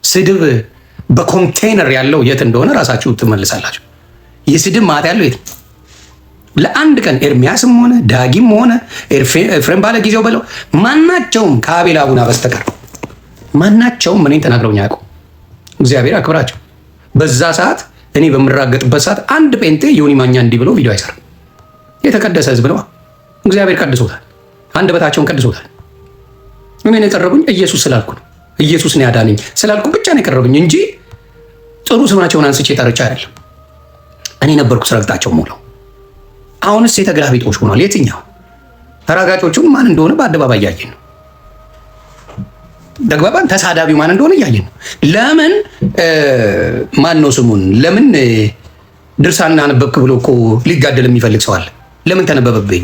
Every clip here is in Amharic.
ስድብ በኮንቴነር ያለው የት እንደሆነ ራሳችሁ ትመልሳላችሁ። የስድብ ማት ያለው የት? ለአንድ ቀን ኤርሚያስም ሆነ ዳጊም ሆነ ኤፍሬም ባለ ጊዜው በለው ማናቸውም ከአቤል አቡና በስተቀር ማናቸውም እኔን ተናግረውኝ አያውቁም። እግዚአብሔር አክብራቸው። በዛ ሰዓት እኔ በምራገጥበት ሰዓት አንድ ጴንጤ ዮኒ ማኛ እንዲህ ብሎ ቪዲዮ አይሰራም። የተቀደሰ ህዝብ ነው። እግዚአብሔር ቀድሶታል። አንደበታቸውን ቀድሶታል። እኔን የቀረቡኝ ኢየሱስ ስላልኩ ነው። ኢየሱስ ነው ያዳነኝ ስላልኩ ብቻ ነው የቀረቡኝ እንጂ ጥሩ ስማቸውን አንስቼ ጠርቻ አይደለም። እኔ ነበርኩ ስረግጣቸው ሙለው። አሁንስ የተገላቢጦሽ ሆኗል። የትኛው ተራጋጮቹን ማን እንደሆነ በአደባባይ እያየን ነው። ደግባባን ተሳዳቢው ማን እንደሆነ እያየን ነው። ለምን ማን ነው ስሙን ለምን ድርሳን አነበብክ ብሎ እኮ ሊጋደል የሚፈልግ ሰው አለ። ለምን ተነበበብኝ፣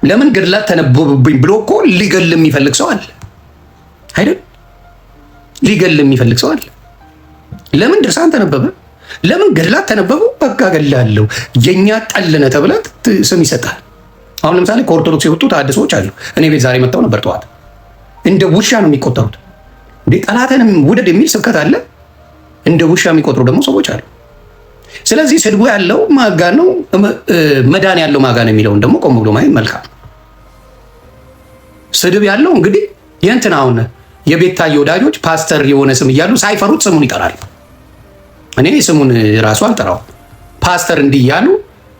ለምን ገድላት ተነበበብኝ ብሎ እኮ ሊገል የሚፈልግ ሰው አለ አይደል? ሊገል የሚፈልግ ሰው አለ። ለምን ድርሳን ተነበበ፣ ለምን ገድላት ተነበቡ፣ በቃ ገላለሁ የኛ ጠልነ ተብለት ስም ይሰጣል። አሁን ለምሳሌ ከኦርቶዶክስ የወጡ ተሐድሶች አሉ። እኔ ቤት ዛሬ መጥተው ነበር ጠዋት። እንደ ውሻ ነው የሚቆጠሩት። እንዴ ጠላትንም ውደድ የሚል ስብከት አለ። እንደ ውሻ የሚቆጥሩ ደግሞ ሰዎች አሉ። ስለዚህ ስድቡ ያለው ማጋ ነው፣ መዳን ያለው ማጋ ነው የሚለውን ደግሞ ቆም ብሎ ማየት መልካም። ስድብ ያለው እንግዲህ የእንትን አሁን የቤታዬ ወዳጆች ፓስተር የሆነ ስም እያሉ ሳይፈሩት ስሙን ይጠራል። እኔ ስሙን ራሱ አልጠራው። ፓስተር እንዲህ እያሉ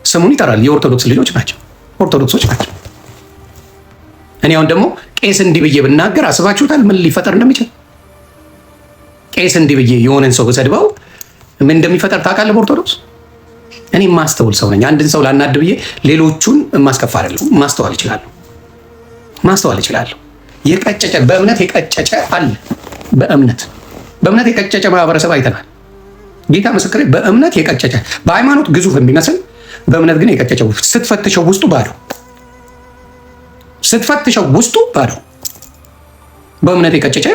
ስሙን ይጠራል። የኦርቶዶክስ ልጆች ናቸው፣ ኦርቶዶክሶች ናቸው። እኔ አሁን ደግሞ ቄስ እንዲህ ብዬ ብናገር አስባችሁታል ምን ሊፈጠር እንደሚችል? ቄስ እንዲህ ብዬ የሆነን ሰው በሰድበው ምን እንደሚፈጠር ታውቃለህ? በኦርቶዶክስ እኔ ማስተውል ሰው ነኝ። አንድን ሰው ላናድ ብዬ ሌሎቹን ማስከፋ አይደለም። ማስተዋል እችላለሁ። የቀጨጨ በእምነት የቀጨጨ አለ። በእምነት የቀጨጨ ማህበረሰብ አይተናል። ጌታ ምስክሬ፣ በእምነት የቀጨጨ በሃይማኖት ግዙፍ የሚመስል በእምነት ግን የቀጨጨ ስትፈትሸው ውስጡ ባዶ በእምነት የቀጨጨ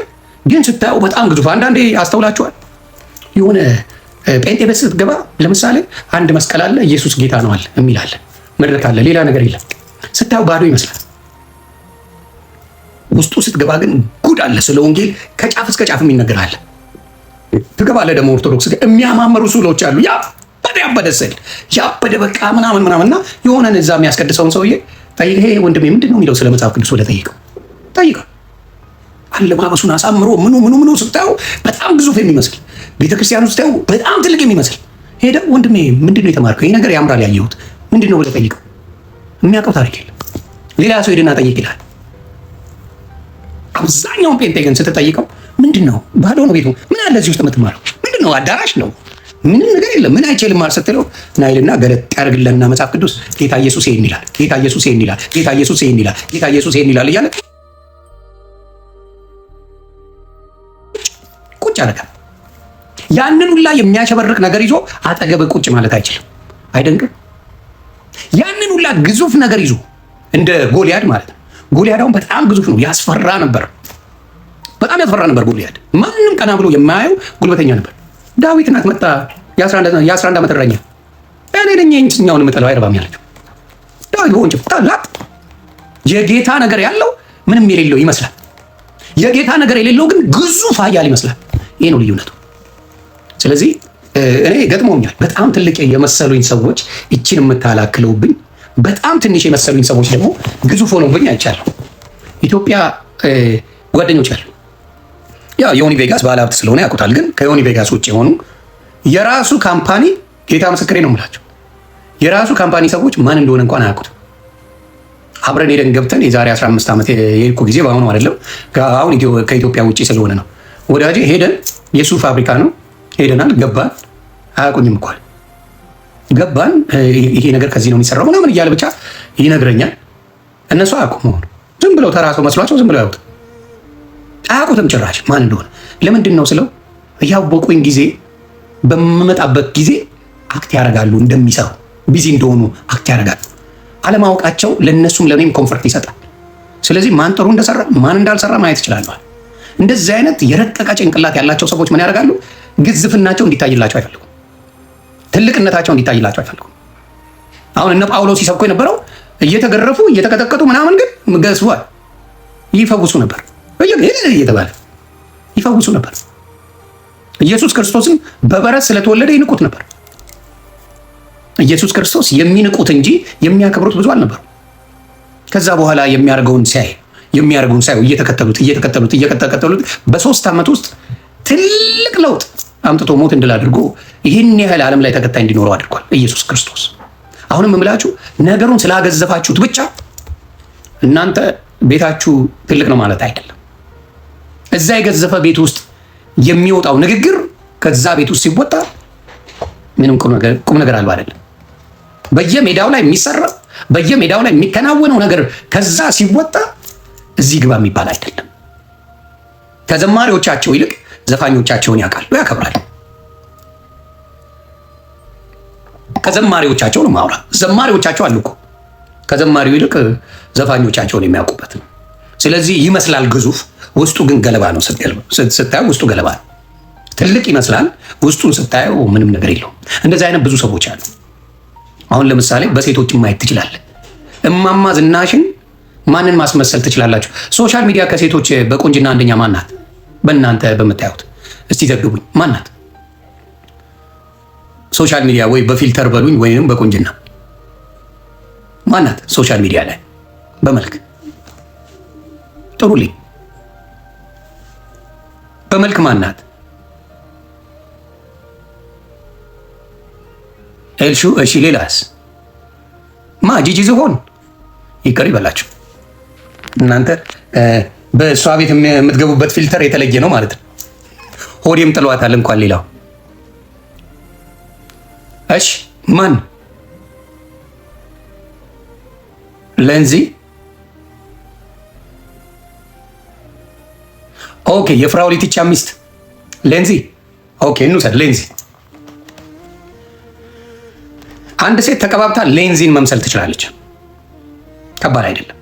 ግን ስታየው በጣም ግዙፍ። አንዳንዴ አስተውላችኋል? የሆነ ጴንጤ ቤት ስትገባ ለምሳሌ አንድ መስቀል አለ፣ ኢየሱስ ጌታ ነው አለ የሚል አለ፣ መድረክ አለ፣ ሌላ ነገር የለም። ስታየው ባዶ ይመስላል። ውስጡ ስትገባ ግን ጉድ አለ። ስለ ወንጌል ከጫፍ እስከ ጫፍ የሚነገር አለ። ትገባለህ ደግሞ ኦርቶዶክስ የሚያማምሩ ስዕሎች አሉ። ያበደ ስዕል ያበደ በቃ ምናምንና የሆነን እዛ የሚያስቀድሰውን ሰውዬ ይሄ ወንድሜ ምንድን ነው የሚለው ስለ መጽሐፍ ቅዱስ ብለህ ጠይቀው። አለባበሱን አሳምሮ ምኑ ስታየው በጣም ግዙፍ የሚመስል ቤተክርስቲያኑ ስታየው በጣም ትልቅ የሚመስል ሄደህ ወንድሜ ምንድን ነው የተማርከው? ይሄ ነገር ያምራል ያየሁት ምንድን ነው ብለህ ጠይቀው። የሚያውቀው ታሪክ የለም። ሌላ ሰው ሄድና ጠይቅ ይላል። አብዛኛውን ጴንጤ ግን ስትጠይቀው ምንድን ነው ባዶ ነው ቤቱ፣ ምን አለ እዚህ ውስጥ የምትማረው ምንድን ነው? አዳራሽ ነው፣ ምንም ነገር የለም። ምን አይችልም ማለት ስትለው ናይልና ገለጥ ያደርግልህና መጽሐፍ ቅዱስ ጌታ ኢየሱስ ይሄን ይላል፣ ጌታ ኢየሱስ ይሄን ይላል፣ ጌታ ኢየሱስ ይሄን ይላል፣ ጌታ ኢየሱስ ይሄን ይላል እያለ ቁጭ ያደርጋል። ያንን ሁላ የሚያሸበርቅ ነገር ይዞ አጠገብ ቁጭ ማለት አይችልም። አይደንቅም? ያንን ሁላ ግዙፍ ነገር ይዞ እንደ ጎልያድ ማለት ነው። ጎልያድ አሁን በጣም ግዙፍ ነው፣ ያስፈራ ነበር። በጣም ያስፈራ ነበር ጎልያድ። ማንም ቀና ብሎ የማያየው ጉልበተኛ ነበር። ዳዊት ናት መጣ የ11 ዓመት እረኛ እኔ ነኝ የእኛውን የምጠለው አይረባም ያለችው። ዳዊት በወንጭፍ ታላቅ የጌታ ነገር ያለው ምንም የሌለው ይመስላል። የጌታ ነገር የሌለው ግን ግዙፍ ኃያል ይመስላል። ይሄ ነው ልዩነቱ። ስለዚህ እኔ ገጥሞኛል። በጣም ትልቅ የመሰሉኝ ሰዎች እቺን የምታላክለውብኝ፣ በጣም ትንሽ የመሰሉኝ ሰዎች ደግሞ ግዙፍ ሆነውብኝ አይቻለሁ። ኢትዮጵያ ጓደኞች አሉ። ያው ዮኒ ቬጋስ ባለሀብት ስለሆነ ያውቁታል። ግን ከዮኒ ቬጋስ ውጭ የሆኑ የራሱ ካምፓኒ ጌታ ምስክሬ ነው የምላቸው የራሱ ካምፓኒ ሰዎች ማን እንደሆነ እንኳን አያውቁትም። አብረን ሄደን ገብተን የዛሬ 15 ዓመት የሄድኩ ጊዜ በአሁኑ አይደለም፣ አሁን ከኢትዮጵያ ውጭ ስለሆነ ነው። ወዳጄ ሄደን የሱ ፋብሪካ ነው ሄደናል፣ ገባን። አያውቁኝም እንኳን ገባን። ይሄ ነገር ከዚህ ነው የሚሰራው ምናምን እያለ ብቻ ይነግረኛል። እነሱ አያውቁም መሆኑ ዝም ብለው ተራሰው መስሏቸው ዝም ብለው ያውቁት አያውቁትም ጭራሽ ማን እንደሆነ። ለምንድን ነው ስለው ያወቁኝ ጊዜ በምመጣበት ጊዜ አክት ያደርጋሉ፣ እንደሚሰሩ ቢዚ እንደሆኑ አክት ያደርጋሉ። አለማወቃቸው ለነሱም ለኔም ኮንፈርት ይሰጣል። ስለዚህ ማን ጥሩ እንደሰራ ማን እንዳልሰራ ማየት ይችላል። እንደዚህ አይነት የረቀቀ ጭንቅላት ያላቸው ሰዎች ምን ያደርጋሉ? ግዝፍናቸው እንዲታይላቸው አይፈልጉም። ትልቅነታቸው እንዲታይላቸው አይፈልጉም። አሁን እነ ጳውሎስ ሲሰብኩ የነበረው እየተገረፉ እየተቀጠቀጡ ምናምን ግን ገዝፏል፣ ይፈውሱ ነበር እየተባለ ይፈውሱ ነበር። ኢየሱስ ክርስቶስን በበረት ስለተወለደ ይንቁት ነበር። ኢየሱስ ክርስቶስ የሚንቁት እንጂ የሚያከብሩት ብዙ አልነበሩ። ከዛ በኋላ የሚያደርገውን ሳይ እየተከተሉት በ3 ዓመት ውስጥ ትልቅ ለውጥ አምጥቶ ሞት እንድል አድርጎ ይህን ያህል ዓለም ላይ ተከታይ እንዲኖረው አድርጓል ኢየሱስ ክርስቶስ። አሁንም የምላችሁ ነገሩን ስላገዘፋችሁት ብቻ እናንተ ቤታችሁ ትልቅ ነው ማለት አይደለም። እዛ የገዘፈ ቤት ውስጥ የሚወጣው ንግግር ከዛ ቤት ውስጥ ሲወጣ ምንም ቁም ነገር አልባ አይደለም። በየሜዳው ላይ የሚሰራ በየሜዳው ላይ የሚከናወነው ነገር ከዛ ሲወጣ እዚህ ግባ የሚባል አይደለም። ከዘማሪዎቻቸው ይልቅ ዘፋኞቻቸውን ያውቃሉ፣ ያከብራሉ። ከዘማሪዎቻቸው ነው ማውራ። ዘማሪዎቻቸው አሉ እኮ ከዘማሪው ይልቅ ዘፋኞቻቸውን የሚያውቁበት ነው። ስለዚህ ይመስላል ግዙፍ፣ ውስጡ ግን ገለባ ነው። ስታየው ውስጡ ገለባ ነው። ትልቅ ይመስላል፣ ውስጡን ስታየው ምንም ነገር የለውም። እንደዚህ አይነት ብዙ ሰዎች አሉ። አሁን ለምሳሌ በሴቶች ማየት ትችላለህ። እማማ ዝናሽን ማንን ማስመሰል ትችላላችሁ? ሶሻል ሚዲያ ከሴቶች በቁንጅና አንደኛ ማናት? በእናንተ በምታዩት እስቲ ዘግቡኝ፣ ማናት? ሶሻል ሚዲያ ወይ በፊልተር በሉኝ ወይም በቁንጅና ማናት? ሶሻል ሚዲያ ላይ በመልክ ጥሩልኝ። በመልክ ማናት? ኤልሹ። እሺ ሌላስ? ጂጂ ዝሆን ይቀር ይበላችሁ። እናንተ በእሷ ቤት የምትገቡበት ፊልተር የተለየ ነው ማለት ነው። ሆዴም ጥሏታል እንኳን ሌላው። እሺ ማን? ሌንዚ። ኦኬ የፍራኦል ኢቲቻ ሚስት ሌንዚ። ኦኬ እንውሰድ ሌንዚ። አንድ ሴት ተቀባብታ ሌንዚን መምሰል ትችላለች። ከባድ አይደለም።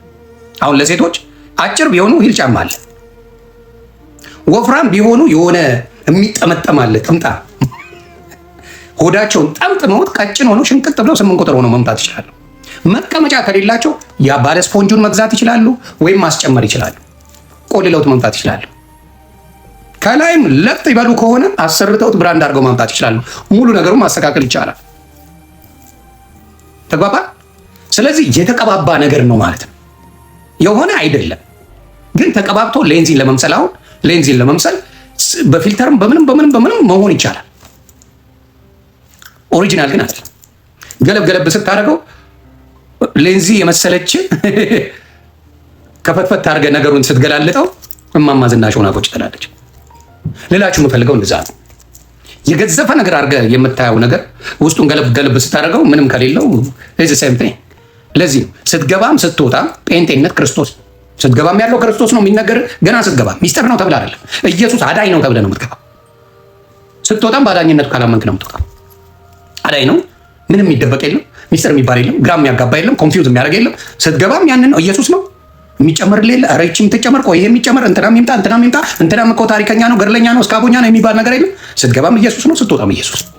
አሁን ለሴቶች አጭር ቢሆኑ ሂል ጫማ አለ፣ ወፍራም ቢሆኑ የሆነ የሚጠመጠም አለ ጥምጣ። ሆዳቸውን ጠምጥመውት ቀጭን ሆኖ ሽንቅጥ ብለው 8 ቁጥር ሆኖ መምጣት ይችላሉ። መቀመጫ ከሌላቸው ያ ባለ ስፖንጁን መግዛት ይችላሉ፣ ወይም ማስጨመር ይችላሉ። ቆልለውት መምጣት ይችላሉ። ከላይም ለጥ ይበሉ ከሆነ አሰርተውት ብራንድ አድርገው ማምጣት ይችላሉ። ሙሉ ነገሩን ማስተካከል ይቻላል። ተግባባ። ስለዚህ የተቀባባ ነገር ነው ማለት ነው። የሆነ አይደለም ግን ተቀባብቶ ሌንዚን ለመምሰል አሁን ሌንዚን ለመምሰል በፊልተርም በምንም መሆን ይቻላል። ኦሪጂናል ግን አይደለም። ገለብ ስታደርገው ሌንዚ የመሰለች ከፈትፈት ታርገ ነገሩን ስትገላልጠው እማማ ዝናሽ ሆና ቁጭ ትላለች። ሌላችሁ የምፈልገው እንደዛ ነው። የገዘፈ ነገር አድርገ የምታየው ነገር ውስጡን ገለብ ስታደርገው ምንም ከሌለው እዚህ ሰምቴ። ለዚህ ነው ስትገባም ስትወጣም ጴንጤነት ክርስቶስ፣ ስትገባም ያለው ክርስቶስ ነው የሚነገር። ገና ስትገባ ሚስጥር ነው ተብለ አይደለም፣ ኢየሱስ አዳኝ ነው ተብለ ነው የምትገባው። ስትወጣም በአዳኝነቱ ካላመንክ ነው የምትወጣው። አዳኝ ነው፣ ምንም የሚደበቅ የለም፣ ሚስጥር የሚባል የለም፣ ግራ የሚያጋባ የለም፣ ኮንፊውዝ የሚያደርግ የለም። ስትገባም ያንን ነው ኢየሱስ ነው የሚጨመር ሌለ ረቺ የምትጨመር ቆይ ይሄ የሚጨመር እንትናም ይምጣ እንትናም እኮ ታሪከኛ ነው ገድለኛ ነው እስካቦኛ ነው የሚባል ነገር የለም። ስትገባም ኢየሱስ ነው፣ ስትወጣም ኢየሱስ ነው።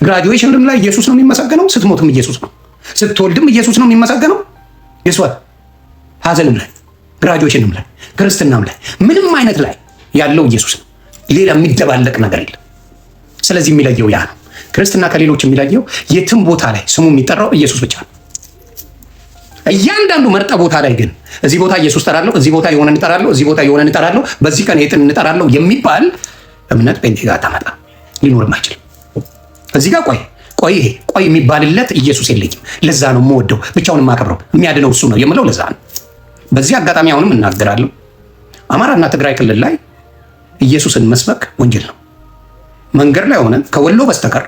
ግራጁዌሽንም ላይ ኢየሱስ ነው የሚመሰገነው፣ ስትሞትም ኢየሱስ ነው፣ ስትወልድም ኢየሱስ ነው የሚመሰገነው። የሷት ሀዘንም ላይ ግራጁዌሽንም ላይ ክርስትናም ላይ ምንም አይነት ላይ ያለው ኢየሱስ ነው። ሌላ የሚደባለቅ ነገር የለም። ስለዚህ የሚለየው ያ ነው። ክርስትና ከሌሎች የሚለየው የትም ቦታ ላይ ስሙ የሚጠራው ኢየሱስ ብቻ ነው። እያንዳንዱ መርጠ ቦታ ላይ ግን እዚህ ቦታ ኢየሱስ ጠራለሁ፣ እዚህ ቦታ የሆነ እንጠራለሁ፣ እዚህ ቦታ የሆነ እንጠራለሁ፣ በዚህ ቀን የትን እንጠራለሁ የሚባል እምነት ጴንጤ ጋር ታመጣ ሊኖርም አይችልም። እዚህ ጋር ቆይ የሚባልለት ኢየሱስ የለኝም። ለዛ ነው የምወደው፣ ብቻውን የማከብረው፣ የሚያድነው እሱ ነው የምለው። ለዛ ነው። በዚህ አጋጣሚ አሁንም እናገራለሁ፣ አማራና ትግራይ ክልል ላይ ኢየሱስን መስበክ ወንጀል ነው። መንገድ ላይ ሆነ ከወሎ በስተቀር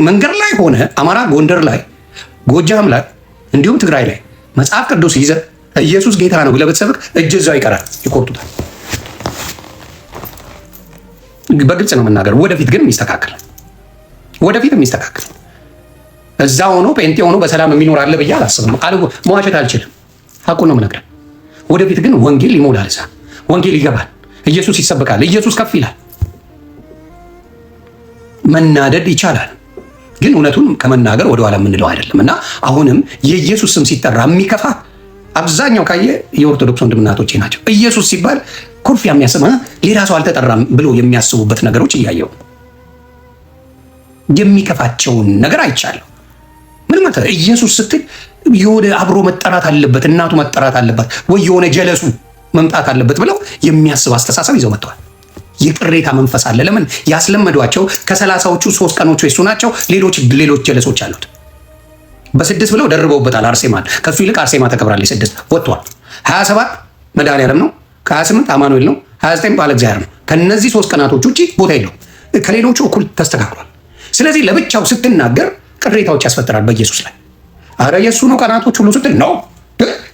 መንገድ ላይ ሆነ አማራ፣ ጎንደር ላይ፣ ጎጃም ላይ እንዲሁም ትግራይ ላይ መጽሐፍ ቅዱስ ይዘህ ኢየሱስ ጌታ ነው ብለህ ብትሰብክ እጅ እዛው ይቀራል፣ ይቆርጡታል። በግልጽ ነው የምናገር። ወደፊት ግን የሚስተካከል እዛ ሆኖ ጴንጤ ሆኖ በሰላም የሚኖር አለ ብዬ አላስብም። መዋሸት አልችልም። ሐቁን ነው የምነግርህ። ወደፊት ግን ወንጌል ይሞላል። እዛ ወንጌል ይገባል። ኢየሱስ ይሰበካል። ኢየሱስ ከፍ ይላል። መናደድ ይቻላል፣ ግን እውነቱን ከመናገር ወደኋላ የምንለው አይደለም። እና አሁንም የኢየሱስ ስም ሲጠራ የሚከፋ አብዛኛው ካየ የኦርቶዶክስ ወንድምናቶቼ ናቸው። ኢየሱስ ሲባል ኩርፊያ የሚያስብ ሌላ ሰው አልተጠራም ብሎ የሚያስቡበት ነገሮች እያየው የሚከፋቸውን ነገር አይቻለሁ። ምን ማለት ኢየሱስ ስትል የሆነ አብሮ መጠራት አለበት፣ እናቱ መጠራት አለባት ወይ የሆነ ጀለሱ መምጣት አለበት ብለው የሚያስብ አስተሳሰብ ይዘው መጥተዋል። የቅሬታ መንፈስ አለ። ለምን ያስለመዷቸው ከ30ዎቹ 3 ቀኖቹ የሱ ናቸው። ሌሎች ጀለሶች አሉት። በ6 ብለው ደርበውበታል አርሴማን። ከሱ ይልቅ አርሴማ ተከብራለች። 6 ወጥቷል። 27 መድኃኒዓለም ነው። ከ28 አማኑኤል ነው። 29 ባለ እግዚአብሔር ነው። ከነዚህ 3 ቀናቶች ውጪ ቦታ የለውም። ከሌሎቹ እኩል ተስተካክሏል። ስለዚህ ለብቻው ስትናገር ቅሬታዎች ያስፈጥራል በኢየሱስ ላይ። አረ የሱ ነው ቀናቶች ሁሉ ስትል ነው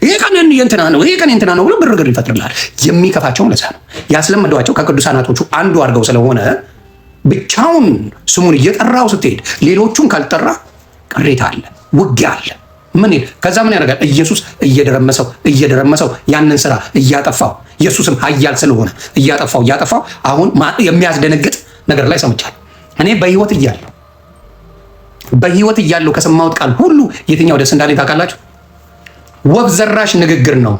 ይሄ ቀን የእንትና ነው ይሄ ቀን የእንትና ነው ብሎ ግርግር ይፈጥርልሃል። የሚከፋቸውም ለዛ ነው። ያስለመዷቸው ከቅዱሳናቶቹ አንዱ አድርገው ስለሆነ ብቻውን ስሙን እየጠራው ስትሄድ ሌሎቹን ካልጠራ ቅሬታ አለ፣ ውጊያ አለ። ከዛ ምን ያደርጋል? ኢየሱስ እየደረመሰው ያንን ስራ እያጠፋው፣ ኢየሱስም ኃያል ስለሆነ እያጠፋው አሁን የሚያስደነግጥ ነገር ላይ ሰምቻለሁ። እኔ በህይወት እያለሁ ከሰማሁት ቃል ሁሉ የትኛው ደስ እንዳለኝ ታውቃላችሁ? ወፍ ዘራሽ ንግግር ነው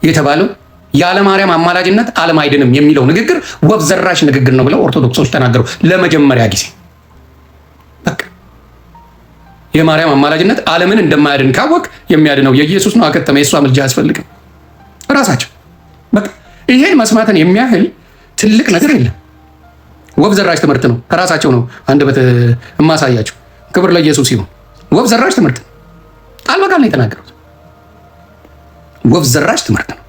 የተባለው። ያለ ማርያም አማላጅነት ዓለም አይድንም የሚለው ንግግር ወፍ ዘራሽ ንግግር ነው ብለው ኦርቶዶክሶች ተናገሩ ለመጀመሪያ ጊዜ። በቃ የማርያም አማላጅነት ዓለምን እንደማያድን ካወቅ የሚያድነው የኢየሱስ ነው። አከተመ። የእሷ ምልጃ አያስፈልግም። ራሳቸው በቃ ይሄን መስማትን የሚያህል ትልቅ ነገር የለም። ወፍ ዘራሽ ትምህርት ነው። ከራሳቸው ነው አንደበት የማሳያቸው። ክብር ለኢየሱስ ይሁን። ወፍ ዘራሽ ትምህርት ነው። ቃል በቃል ነው የተናገሩት። ወፍ ዘራሽ ትምህርት ነው።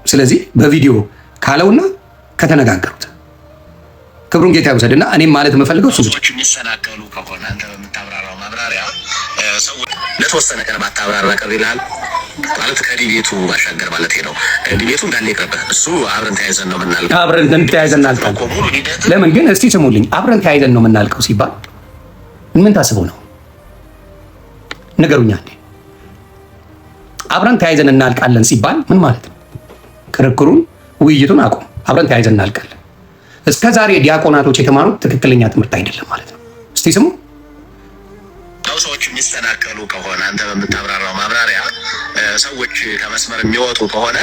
ስለዚህ በቪዲዮ ካለውና ከተነጋገሩት ክብሩን ጌታ ይውሰድና እኔም ማለት የምፈልገው ሰዎች የሚሰናከሉ ከሆነ አንተ በምታብራራው ማብራሪያ ሰዎች ለተወሰነ ቀን ባታብራራ ቀር ይላል ማለት ከዲቤቱ ባሻገር ማለት ነው። ዲቤቱ እንዳለ ይቅርብህ። እሱ አብረን ተያይዘን ነው የምናልቀው። አብረን ተያይዘን እናልቀው። ለምን ግን እስቲ ስሙልኝ። አብረን ተያይዘን ነው የምናልቀው ሲባል ምን ታስበው ነው? ንገሩኛ። አብረን ተያይዘን እናልቃለን ሲባል ምን ማለት ነው? ክርክሩን ውይይቱን አቁም። አብረን ተያይዘን እናልቃለን። እስከ ዛሬ ዲያቆናቶች የተማሩት ትክክለኛ ትምህርት አይደለም ማለት ነው። እስቲ ስሙ። ሰዎች የሚሰናከሉ ከሆነ አንተ በምታብራራው ማብራሪያ ሰዎች ከመስመር የሚወጡ ከሆነ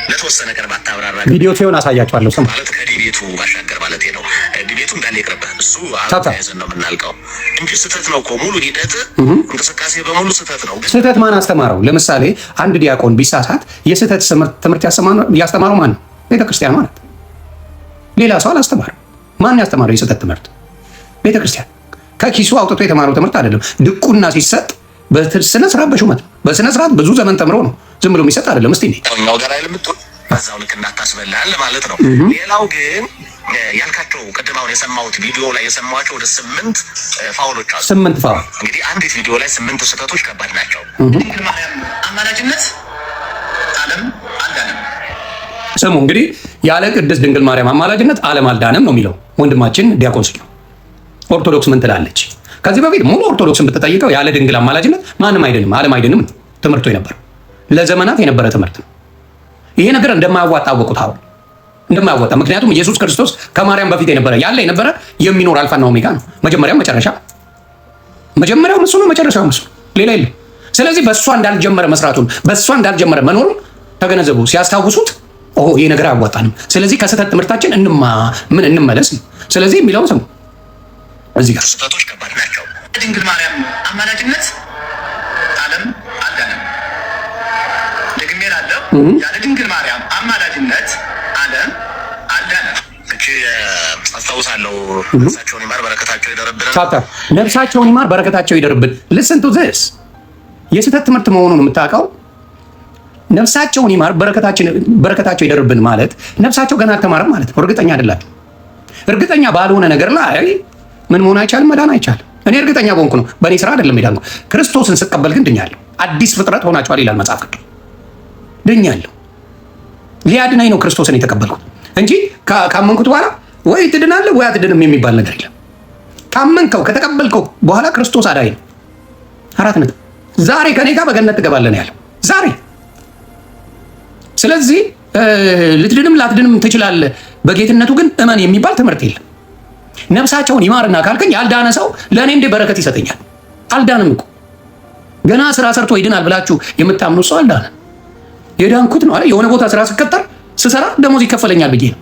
ለተወሰነ ቀን ባታብራራ ቪዲዮ ሲሆን አሳያቸዋለሁ። ስሙ ማለት ከዲቤቱ ባሻገር ማለት ነው። ዲቤቱ እንዳለ ይቅርብህ። እሱ አብረን ተያይዘን ነው የምናልቀው እንጂ ስህተት ነው እኮ ሙሉ ሂደት እንቅስቃሴ በሙሉ ስህተት ነው። ስህተት ማን አስተማረው? ለምሳሌ አንድ ዲያቆን ቢሳሳት የስህተት ትምህርት ያስተማረው ማን ነው? ቤተክርስቲያን ማለት ሌላ ሰው አላስተማረም። ማን ያስተማረው የስህተት ትምህርት? ቤተክርስቲያን። ከኪሱ አውጥቶ የተማረው ትምህርት አይደለም። ድቁና ሲሰጥ በስነ ስርዓት በሹመት በስነ ስርዓት ብዙ ዘመን ተምሮ ነው። ዝም ብሎ የሚሰጥ አይደለም። እስቲ እኛው ጋር አይልምጡን በዛው ልክ እንዳታስበላል ማለት ነው። ሌላው ግን ያልካቸው ቅድም አሁን የሰማሁት ቪዲዮ ላይ የሰማኋቸው ወደ 8 ፋውሎች አሉ። 8 ፋውል እንግዲህ አንዲት ቪዲዮ ላይ 8 ስህተቶች ከባድ ናቸው። ድንግል ማርያም አማላጅነት ዓለም አልዳንም። ስሙ እንግዲህ ያለ ቅድስት ድንግል ማርያም አማላጅነት ዓለም አልዳንም ነው የሚለው ወንድማችን ዲያቆን ስዩ። ኦርቶዶክስ ምን ትላለች? ከዚህ በፊት ሙሉ ኦርቶዶክስን ብትጠይቀው ያለ ድንግል አማላጅነት ማንም አይድንም፣ ዓለም አይድንም ትምህርቱ የነበረው ለዘመናት የነበረ ትምህርት ነው። ይሄ ነገር እንደማያዋጣ አወቁት። አሁን እንደማያዋጣ ምክንያቱም ኢየሱስ ክርስቶስ ከማርያም በፊት የነበረ የሚኖር አልፋና ኦሜጋ ነው። መጀመሪያው እሱ ነው፣ መጨረሻው እሱ ነው፣ ሌላ የለም። ስለዚህ በእሷ እንዳልጀመረ መስራቱን በእሷ እንዳልጀመረ መኖሩን ተገነዘቡ። ሲያስታውሱት ይሄ ነገር አያዋጣንም፣ ስለዚህ ከስህተት ትምህርታችን እንመለስ ነው። ስለዚህ የሚለውን ስሙ። እዚህ ጋር ስህተቶች ከባድ ናቸው። ድንግል ማርያም አማላጅነት ዓለም አልዳንም። ደግሜ እላለሁ፣ ያለ ድንግል ማርያም አማላጅነት ዓለም አልዳንም። አስታውሳለሁ። ነፍሳቸውን ይማር በረከታቸው ይደርብን። ነፍሳቸውን ይማር በረከታቸው ይደርብን። ልስን ቱ ዚስ የስህተት ትምህርት መሆኑን የምታውቀው ነፍሳቸውን ይማር በረከታቸው ይደርብን ማለት ነፍሳቸው ገና አልተማረም ማለት ነው። እርግጠኛ አይደላችሁ። እርግጠኛ ባልሆነ ነገር ላይ ምን መሆን አይቻልም፣ መዳን አይቻልም። እኔ እርግጠኛ በሆንኩ ነው፣ በእኔ ስራ አይደለም የዳንኩ። ክርስቶስን ስቀበል ግን ድኛለሁ። አዲስ ፍጥረት ሆናችኋል ይላል መጽሐፍ ቅዱስ። ድኛለሁ። ሊያድነኝ ነው ክርስቶስን የተቀበልኩት እንጂ ካመንኩት በኋላ ወይ ትድናለህ ወይ አትድንም የሚባል ነገር የለም። ካመንከው ከተቀበልከው በኋላ ክርስቶስ አዳኝ ነው። 4 ነጥብ። ዛሬ ከኔ ጋር በገነት ትገባለህ ያለው ዛሬ። ስለዚህ ልትድንም ላትድንም ትችላለህ፣ በጌትነቱ ግን እመን የሚባል ትምህርት የለም። ነፍሳቸውን ይማርና ካልከኝ ያልዳነ ሰው ለእኔ እንደ በረከት ይሰጠኛል? አልዳንም እኮ ገና ስራ ሰርቶ ይድናል ብላችሁ የምታምኑ ሰው አልዳነ። የዳንኩት ነው አለ። የሆነ ቦታ ስራ ስሰራ ደሞዝ ይከፈለኛል ብዬ ነው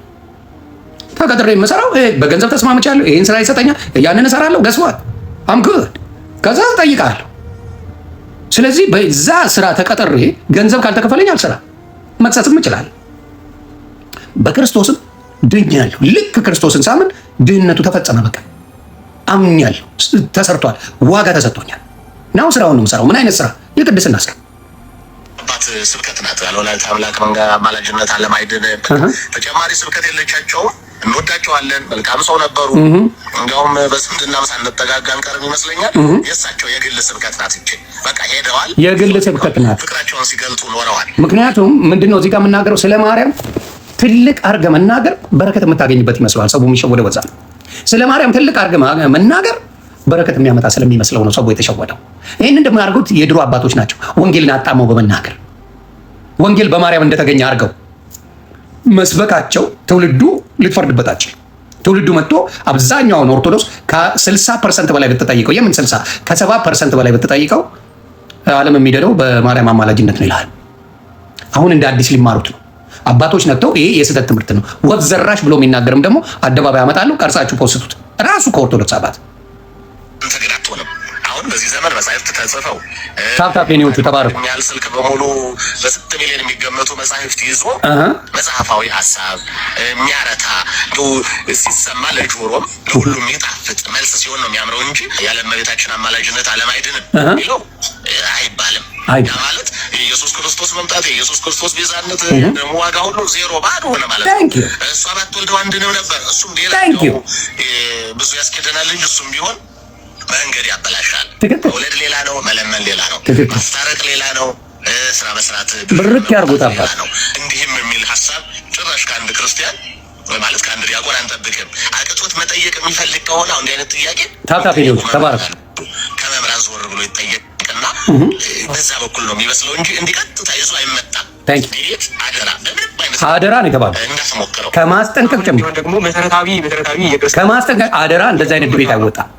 ተቀጥሬ የምሰራው። በገንዘብ ተስማምቻለሁ። ይሄን ስራ ይሰጠኛል፣ ያንን እሰራለሁ። ገስዋት አም ጉድ። ከዛ እጠይቃለሁ። ስለዚህ በዛ ስራ ተቀጥሬ ገንዘብ ካልተከፈለኝ አልሰራ፣ መክሰስም እችላለሁ። በክርስቶስም ድኛለሁ። ልክ ክርስቶስን ሳምን ድህነቱ ተፈጸመ። በቃ አምኛለሁ። ተሰርቷል። ዋጋ ተሰጥቶኛል። ናው ስራውን ነው የምሰራው። ምን አይነት ስራ? የቅድስና ስራ። አባት ስብከት ናት። ያልወላዲተ አምላክ መንጋ አማላጅነት አለማይድን ተጨማሪ ስብከት የለቻቸውም። እንወዳቸዋለን። መልካም ሰው ነበሩ። እንዲያውም በዝምድና ሳንጠጋጋ አንቀርም ይመስለኛል። የእሳቸው የግል ስብከት ናት እንጂ በቃ ሄደዋል። የግል ስብከት ናት። ፍቅራቸውን ሲገልጡ ኖረዋል። ምክንያቱም ምንድነው እዚህ ጋር የምናገረው ስለ ማርያም ትልቅ አርገ መናገር በረከት የምታገኝበት ይመስለዋል። ሰው የሚሸወደው በዛ ነው። ስለ ማርያም ትልቅ አርገ መናገር በረከት የሚያመጣ ስለሚመስለው ነው ሰው የተሸወደው። ይህን እንደሚያደርጉት የድሮ አባቶች ናቸው። ወንጌልን አጣመው በመናገር ወንጌል በማርያም እንደተገኘ አድርገው መስበካቸው ትውልዱ ልትፈርድበታቸው። ትውልዱ መጥቶ አብዛኛውን ኦርቶዶክስ ከ60% በላይ ብትጠይቀው፣ የምን 60 ከ70% በላይ ብትጠይቀው ዓለም የሚደለው በማርያም አማላጅነት ነው ይላል። አሁን እንደ አዲስ ሊማሩት ነው አባቶች ነቅተው። ይሄ የስህተት ትምህርት ነው። ወፍ ዘራሽ ብሎ የሚናገርም ደግሞ አደባባይ ያመጣሉ። ቀርጻችሁ ፖስቱት። ራሱ ከኦርቶዶክስ አባት በዚህ ዘመን መጻሕፍት ተጽፈው ታፕታፕ ተባረኩ ያል ስልክ በሙሉ በ6 ሚሊዮን የሚገመቱ መጻሕፍት ይዞ መጽሐፋዊ ሐሳብ የሚያረታ ሲሰማ ለጆሮም ለሁሉም የሚጣፍጥ መልስ ሲሆን ነው የሚያምረው እንጂ ያለ እመቤታችን አማላጅነት ዓለም አይድንም የሚለው አይባልም። ያ ማለት የኢየሱስ ክርስቶስ መምጣት፣ የኢየሱስ ክርስቶስ ቤዛነት ደግሞ ዋጋ ሁሉ ዜሮ ባዶ ሆነ ማለት ነው። እሷ ባትወልደው አንድንም ነበር። እሱም ሌላ ብዙ ያስኬደናል እንጂ እሱም ቢሆን መንገድ ያበላሻል። መውለድ ሌላ ነው፣ መለመን ሌላ ነው፣ ማስታረቅ ሌላ ነው፣ ስራ መስራት ብርክ ያርጉታል ነው። እንዲህም የሚል ሐሳብ ጭራሽ ከአንድ ክርስቲያን ማለት ከአንድ ዲያቆን አንጠብቅም። አቅቶት መጠየቅ የሚፈልግ ከሆነ እንዲህ አይነት ጥያቄ ታታፊዎች ተባረክ ከመምህራን ዞር ብሎ ይጠየቅና በዛ በኩል ነው የሚመስለው እንጂ እንዲቀጥታ ይዞ አይመጣም። ዲቤት አደራ ነው የተባለው። እንዳትሞክረው ከማስጠንቀቅ ጀምሮ ደግሞ መሰረታዊ ከማስጠንቀቅ አደራ እንደዛ አይነት ዲቤት አይወጣም።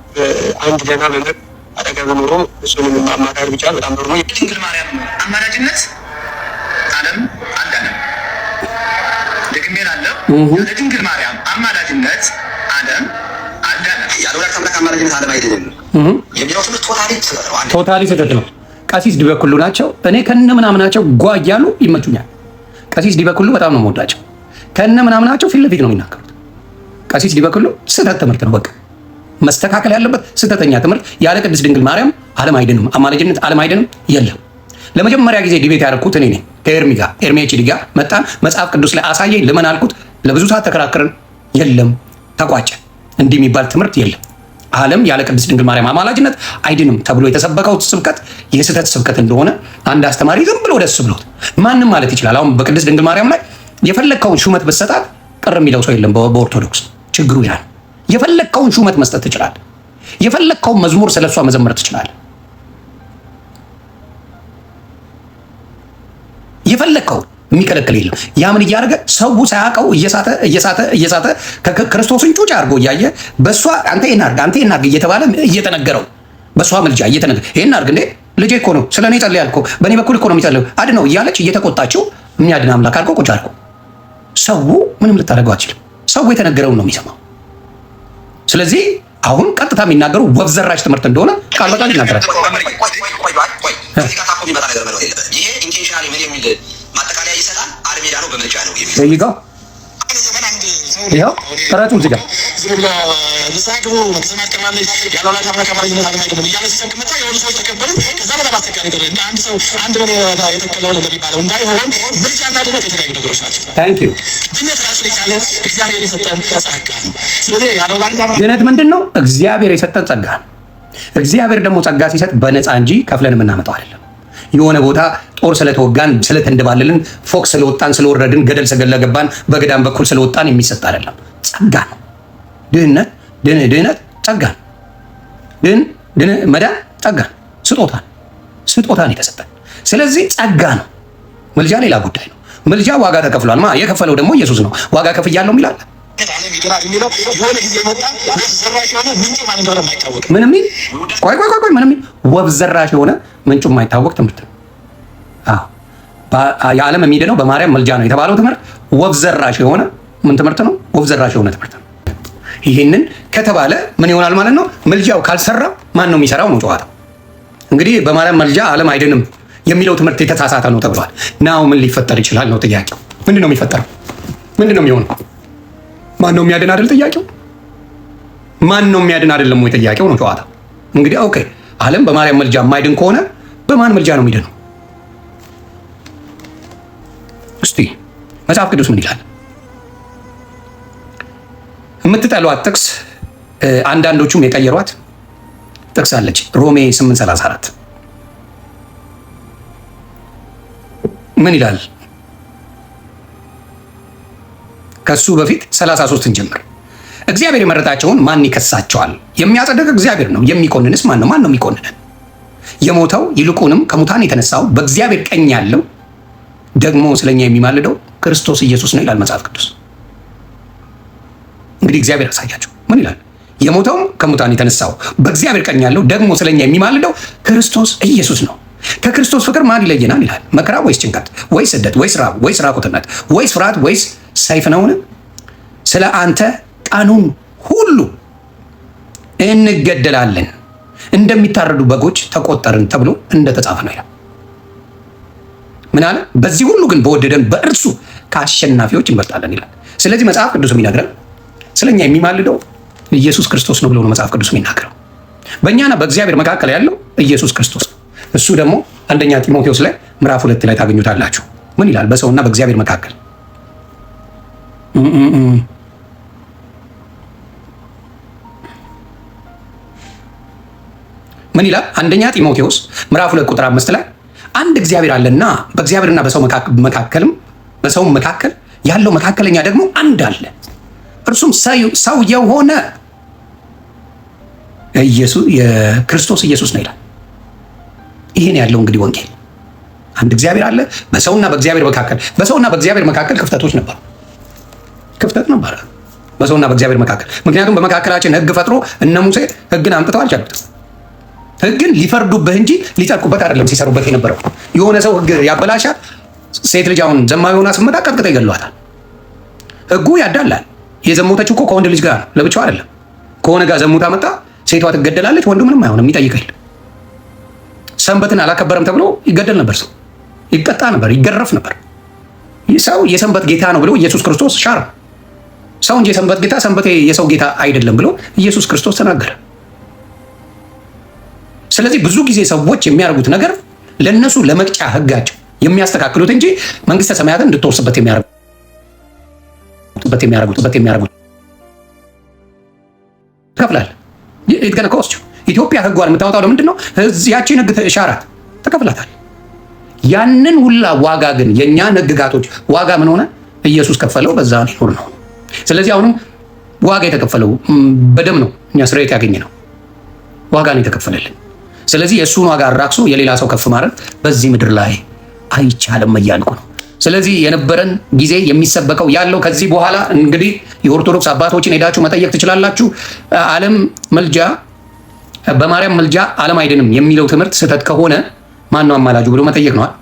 አንድ ደህና መምህር አጠገብ ኖሮ እሱንም ማማከር ብቻ በጣም ጥሩ ነው። የድንግል ማርያም አማላጅነት ዓለም አልዳነም። ደግሜ እላለሁ፣ የድንግል ማርያም አማላጅነት ዓለም አልዳነም። ያልወላዲተ አምላክ አማላጅነት ዓለም አይደለም የሚለው ትምህርት ቶታሊ ስህተት ነው። ቀሲስ ዲበኩሉ ናቸው። እኔ ከነ ምናምናቸው ጓ እያሉ ይመቹኛል። ቀሲስ ዲበኩሉ በጣም ነው የምወዳቸው። ከነ ምናምናቸው ፊት ለፊት ነው የሚናገሩት። ቀሲስ ዲበኩሉ ስህተት ትምህርት ነው በቃ መስተካከል ያለበት ስህተተኛ ትምህርት። ያለ ቅድስት ድንግል ማርያም ዓለም አይድንም፣ አማላጅነት ዓለም አይድንም የለም። ለመጀመሪያ ጊዜ ዲቤት ያደረኩት እኔ ነኝ ከኤርሚ ጋር። ኤርሚ ኤችዲ ጋር መጣን። መጽሐፍ ቅዱስ ላይ አሳየኝ ልመን አልኩት። ለብዙ ሰዓት ተከራከርን። የለም ተቋጨ። እንዲህ የሚባል ትምህርት የለም። ዓለም ያለ ቅድስት ድንግል ማርያም አማላጅነት አይድንም ተብሎ የተሰበከው ስብከት የስህተት ስብከት እንደሆነ አንድ አስተማሪ ዝም ብሎ ደስ ብሎት ማንም ማለት ይችላል። አሁን በቅድስት ድንግል ማርያም ላይ የፈለግከውን ሹመት ብትሰጣት ቅር የሚለው ሰው የለም። በኦርቶዶክስ ችግሩ ይላል። የፈለግከውን ሹመት መስጠት ትችላለህ። የፈለግከውን መዝሙር ስለሷ መዘመር ትችላለህ። የፈለግከውን የሚከለክል የለም። ያ ምን እያደረገ ሰው ሳያውቀው እየሳተ ክርስቶስን ጩጭ አድርጎ እያየ በሷ አንተ ይሄን አድርግ አንተ ይሄን አድርግ እየተባለ እየተነገረው በሷ ምልጃ እየተነገረ ይሄን አድርግ እንዴ ልጄ እኮ ነው ስለኔ ጸልያል እኮ በእኔ በኩል እኮ ነው የሚጸልየው አድነው እያለች እየተቆጣችው የሚያድን አምላክ አድርጎ ቁጭ አድርጎ ሰው ምንም ልታደርገው አትችልም። ሰው የተነገረውን ነው የሚሰማው። ስለዚህ አሁን ቀጥታ የሚናገሩ ወፍ ዘራሽ ትምህርት እንደሆነ ቃል በቃል ይናገራል። ይሄ ኢንቴንሽናሊ ምን የሚል ማጠቃለያ ይሰጣል። አልሜዳ ነው በምርጫ ነው የሚል ይሄው ይሄው ተራቱ እዚህ ጋር ድነት ምንድን ነው? እግዚአብሔር የሰጠን ጸጋ ነው። እግዚአብሔር ደግሞ ጸጋ ሲሰጥ በነፃ እንጂ ከፍለን የምናመጣው አይደለም። የሆነ ቦታ ጦር ስለተወጋን ስለተንደባለልን ፎቅ ስለወጣን ስለወረድን ገደል ስለገባን በገዳም በኩል ስለወጣን የሚሰጥ አይደለም። ጸጋ ነው። ድህነት ጸጋ ነው። መዳን ጸጋ ነው። ስጦታ ነው የተሰጠን። ስለዚህ ጸጋ ነው። ምልጃ ሌላ ጉዳይ ነው። ምልጃ ዋጋ ተከፍሏል። የከፈለው ደግሞ ኢየሱስ ነው። ዋጋ ከፍያለሁ ይላል። ይድናል የሚለው የሆነ ጊዜ መጣ። ዘራሽ የሆነ ምንጭ ማን እንደሆነ የማይታወቅ ምንም ቆይ ምንም ወፍ ዘራሽ የሆነ ምንጩ የማይታወቅ ትምህርት ነው። የዓለም የሚድነው በማርያም መልጃ ነው የተባለው ትምህርት ወፍ ዘራሽ የሆነ ምን ትምህርት ነው? ወፍ ዘራሽ የሆነ ትምህርት ነው። ይህንን ከተባለ ምን ይሆናል ማለት ነው? መልጃው ካልሰራ ማን ነው የሚሰራው ነው ጨዋታው። እንግዲህ በማርያም መልጃ ዓለም አይድንም የሚለው ትምህርት የተሳሳተ ነው ተብሏል። ናው ምን ሊፈጠር ይችላል ነው ጥያቄው። ምንድን ነው የሚፈጠረው? ምንድን ነው የሚሆነው? ማን ነው የሚያድን አይደል ጥያቄው? ማን ነው የሚያድን አይደለም ወይ ጥያቄው ነው ጨዋታው። እንግዲህ ኦኬ፣ ዓለም በማርያም መልጃ የማይድን ከሆነ በማን መልጃ ነው የሚድነው? እስቲ መጽሐፍ ቅዱስ ምን ይላል? የምትጠሏት ጥቅስ አንዳንዶቹም የቀየሯት ጥቅስ አለች። ሮሜ 8:34 ምን ይላል? ከሱ በፊት 33ን ጀምር። እግዚአብሔር የመረጣቸውን ማን ይከሳቸዋል? የሚያጸድቅ እግዚአብሔር ነው። የሚኮንንስ ማን ነው? ማን ነው የሚኮንነን? የሞተው ይልቁንም ከሙታን የተነሳው በእግዚአብሔር ቀኝ ያለው ደግሞ ስለኛ የሚማልደው ክርስቶስ ኢየሱስ ነው ይላል መጽሐፍ ቅዱስ። እንግዲህ እግዚአብሔር ያሳያቸው ምን ይላል? የሞተውም ከሙታን የተነሳው በእግዚአብሔር ቀኝ ያለው ደግሞ ስለኛ የሚማልደው ክርስቶስ ኢየሱስ ነው። ከክርስቶስ ፍቅር ማን ይለየናል ይላል? መከራ ወይስ ጭንቀት ወይስ ስደት ወይስ ራብ ወይስ ራቁትነት ወይስ ፍርሃት ወይስ ሰይፍ ነውን? ስለ አንተ ቀኑን ሁሉ እንገደላለን፣ እንደሚታረዱ በጎች ተቆጠርን ተብሎ እንደተጻፈ ነው ይላል። ምን አለ? በዚህ ሁሉ ግን በወደደን በእርሱ ከአሸናፊዎች እንበልጣለን ይላል። ስለዚህ መጽሐፍ ቅዱስ የሚነግረን ስለኛ የሚማልደው ኢየሱስ ክርስቶስ ነው ብሎ ነው መጽሐፍ ቅዱስ የሚናገረው። በእኛና በእግዚአብሔር መካከል ያለው ኢየሱስ ክርስቶስ ነው። እሱ ደግሞ አንደኛ ጢሞቴዎስ ላይ ምዕራፍ 2 ላይ ታገኙታላችሁ። ምን ይላል? በሰውና በእግዚአብሔር መካከል ምን ይላል? አንደኛ ጢሞቴዎስ ምዕራፍ 2 ቁጥር 5 ላይ አንድ እግዚአብሔር አለና በእግዚአብሔርና በሰው መካከልም በሰው መካከል ያለው መካከለኛ ደግሞ አንድ አለ፣ እርሱም ሰው የሆነ የክርስቶስ ኢየሱስ ነው ይላል። ይሄን ያለው እንግዲህ ወንጌል አንድ እግዚአብሔር አለ፣ በሰውና በእግዚአብሔር መካከል። በሰውና በእግዚአብሔር መካከል ክፍተት ነበረ በሰውና በእግዚአብሔር መካከል። ምክንያቱም በመካከላችን ሕግ ፈጥሮ እነ ሙሴ ሕግን አምጥተው አልቻሉትም። ሕግን ሊፈርዱበት እንጂ ሊጸድቁበት አይደለም ሲሰሩበት የነበረው። የሆነ ሰው ሕግ ያበላሻል። ሴት ልጅ አሁን ዘማዊ ሆና ስትመጣ ቀጥቅጠው ይገሏታል። ሕጉ ያዳላል። የዘሞተችው እኮ ከወንድ ልጅ ጋር ነው፣ ለብቻው አይደለም። ከሆነ ጋር ዘሙታ መጣ ሴቷ ትገደላለች፣ ወንዱ ምንም አይሆንም፣ ይጠይቃል። ሰንበትን አላከበረም ተብሎ ይገደል ነበር፣ ሰው ይቀጣ ነበር፣ ይገረፍ ነበር። ሰው የሰንበት ጌታ ነው ብሎ ኢየሱስ ክርስቶስ ሻረ። ሰው እንጂ የሰንበት ጌታ፣ ሰንበት የሰው ጌታ አይደለም ብሎ ኢየሱስ ክርስቶስ ተናገረ። ስለዚህ ብዙ ጊዜ ሰዎች የሚያደርጉት ነገር ለነሱ ለመቅጫ ሕጋቸው የሚያስተካክሉት እንጂ መንግስተ ሰማያትን እንድትወርስበት የሚያደርጉት ትከፍላለህ። የትገነ ኮስት ኢትዮጵያ ሕጓን የምታወጣው ለምንድን ነው? ያቺን ሕግ ሻራት ተከፍላታል። ያንን ሁላ ዋጋ ግን የእኛን ሕግጋቶች ዋጋ ምን ሆነ? ኢየሱስ ከፈለው፣ በዛ ሊኖር ነው። ስለዚህ አሁንም ዋጋ የተከፈለው በደም ነው። እኛ ስርየት ያገኘ ነው፣ ዋጋ ነው የተከፈለልን። ስለዚህ የእሱን ዋጋ አራክሶ የሌላ ሰው ከፍ ማድረግ በዚህ ምድር ላይ አይቻልም እያልኩ ነው። ስለዚህ የነበረን ጊዜ የሚሰበከው ያለው ከዚህ በኋላ እንግዲህ የኦርቶዶክስ አባቶችን ሄዳችሁ መጠየቅ ትችላላችሁ። ዓለም መልጃ በማርያም መልጃ ዓለም አይድንም የሚለው ትምህርት ስህተት ከሆነ ማነው አማላጁ ብሎ መጠየቅ ነዋል።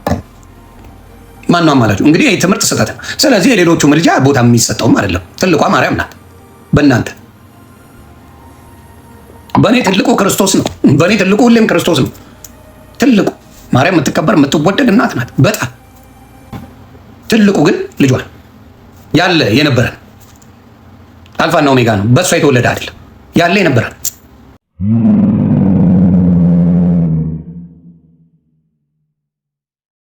ማነው አማላጁ? እንግዲህ ይህ ትምህርት ስህተት ነው። ስለዚህ የሌሎቹ መልጃ ቦታ የሚሰጠውም አይደለም። ትልቋ ማርያም ናት። በእናንተ በእኔ ትልቁ ክርስቶስ ነው። በእኔ ትልቁ ሁሌም ክርስቶስ ነው። ትልቁ ማርያም የምትከበር የምትወደድ እናት ናት። በጣም ትልቁ ግን ልጇ ያለ የነበረን አልፋና ኦሜጋ ነው። በእሷ የተወለደ አይደለም፣ ያለ የነበረን